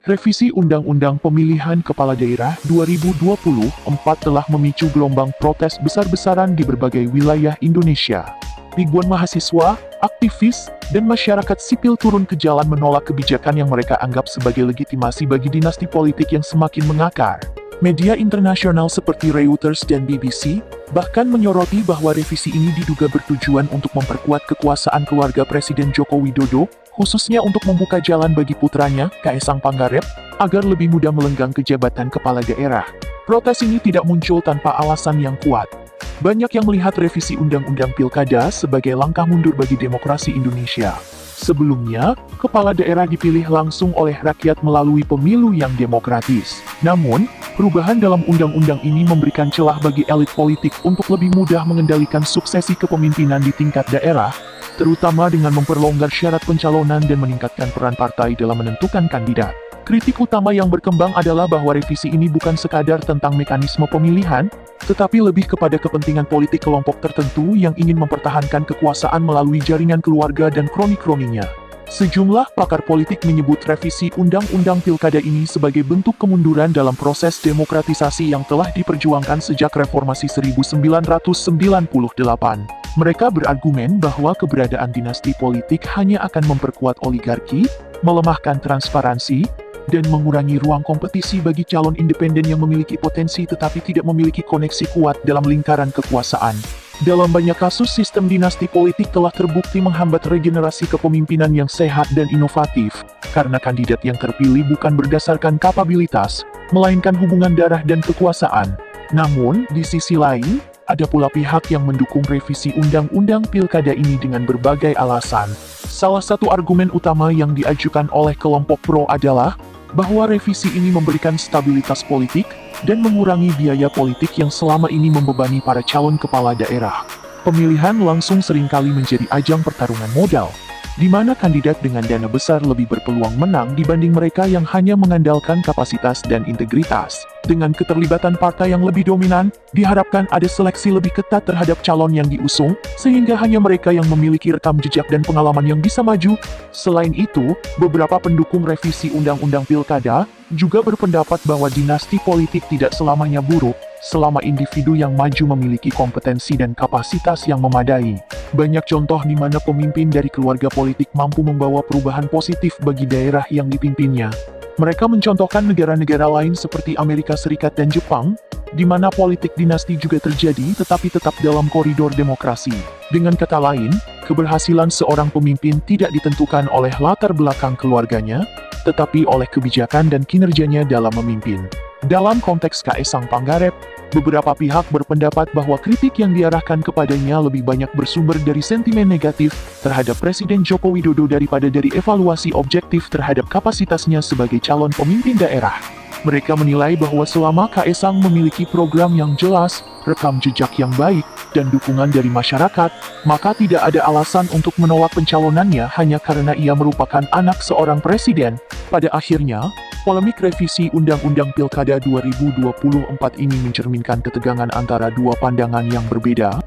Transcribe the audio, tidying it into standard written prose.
Revisi Undang-Undang Pemilihan Kepala Daerah 2024 telah memicu gelombang protes besar-besaran di berbagai wilayah Indonesia. Ribuan mahasiswa, aktivis, dan masyarakat sipil turun ke jalan menolak kebijakan yang mereka anggap sebagai legitimasi bagi dinasti politik yang semakin mengakar. Media internasional seperti Reuters dan BBC bahkan menyoroti bahwa revisi ini diduga bertujuan untuk memperkuat kekuasaan keluarga Presiden Joko Widodo, khususnya untuk membuka jalan bagi putranya, Kaesang Pangarep, agar lebih mudah melenggang ke jabatan kepala daerah. Protes ini tidak muncul tanpa alasan yang kuat. Banyak yang melihat revisi Undang-Undang Pilkada sebagai langkah mundur bagi demokrasi Indonesia. Sebelumnya, kepala daerah dipilih langsung oleh rakyat melalui pemilu yang demokratis. Namun, perubahan dalam undang-undang ini memberikan celah bagi elit politik untuk lebih mudah mengendalikan suksesi kepemimpinan di tingkat daerah, terutama dengan memperlonggar syarat pencalonan dan meningkatkan peran partai dalam menentukan kandidat. Kritik utama yang berkembang adalah bahwa revisi ini bukan sekadar tentang mekanisme pemilihan, tetapi lebih kepada kepentingan politik kelompok tertentu yang ingin mempertahankan kekuasaan melalui jaringan keluarga dan kroni-kroninya. Sejumlah pakar politik menyebut revisi Undang-Undang Pilkada ini sebagai bentuk kemunduran dalam proses demokratisasi yang telah diperjuangkan sejak Reformasi 1998. Mereka berargumen bahwa keberadaan dinasti politik hanya akan memperkuat oligarki, melemahkan transparansi, dan mengurangi ruang kompetisi bagi calon independen yang memiliki potensi tetapi tidak memiliki koneksi kuat dalam lingkaran kekuasaan. Dalam banyak kasus, sistem dinasti politik telah terbukti menghambat regenerasi kepemimpinan yang sehat dan inovatif, karena kandidat yang terpilih bukan berdasarkan kapabilitas, melainkan hubungan darah dan kekuasaan. Namun, di sisi lain, ada pula pihak yang mendukung revisi Undang-Undang Pilkada ini dengan berbagai alasan. Salah satu argumen utama yang diajukan oleh kelompok pro adalah bahwa revisi ini memberikan stabilitas politik dan mengurangi biaya politik yang selama ini membebani para calon kepala daerah. Pemilihan langsung seringkali menjadi ajang pertarungan modal, di mana kandidat dengan dana besar lebih berpeluang menang dibanding mereka yang hanya mengandalkan kapasitas dan integritas. Dengan keterlibatan partai yang lebih dominan, diharapkan ada seleksi lebih ketat terhadap calon yang diusung, sehingga hanya mereka yang memiliki rekam jejak dan pengalaman yang bisa maju. Selain itu, beberapa pendukung revisi Undang-Undang Pilkada juga berpendapat bahwa dinasti politik tidak selamanya buruk, selama individu yang maju memiliki kompetensi dan kapasitas yang memadai. Banyak contoh di mana pemimpin dari keluarga politik mampu membawa perubahan positif bagi daerah yang dipimpinnya. Mereka mencontohkan negara-negara lain seperti Amerika Serikat dan Jepang, di mana politik dinasti juga terjadi tetapi tetap dalam koridor demokrasi. Dengan kata lain, keberhasilan seorang pemimpin tidak ditentukan oleh latar belakang keluarganya, tetapi oleh kebijakan dan kinerjanya dalam memimpin. Dalam konteks Kaesang Pangarep, beberapa pihak berpendapat bahwa kritik yang diarahkan kepadanya lebih banyak bersumber dari sentimen negatif terhadap Presiden Joko Widodo daripada dari evaluasi objektif terhadap kapasitasnya sebagai calon pemimpin daerah. Mereka menilai bahwa selama Kaesang memiliki program yang jelas, rekam jejak yang baik, dan dukungan dari masyarakat, maka tidak ada alasan untuk menolak pencalonannya hanya karena ia merupakan anak seorang presiden. Pada akhirnya, polemik revisi Undang-Undang Pilkada 2024 ini mencerminkan ketegangan antara dua pandangan yang berbeda,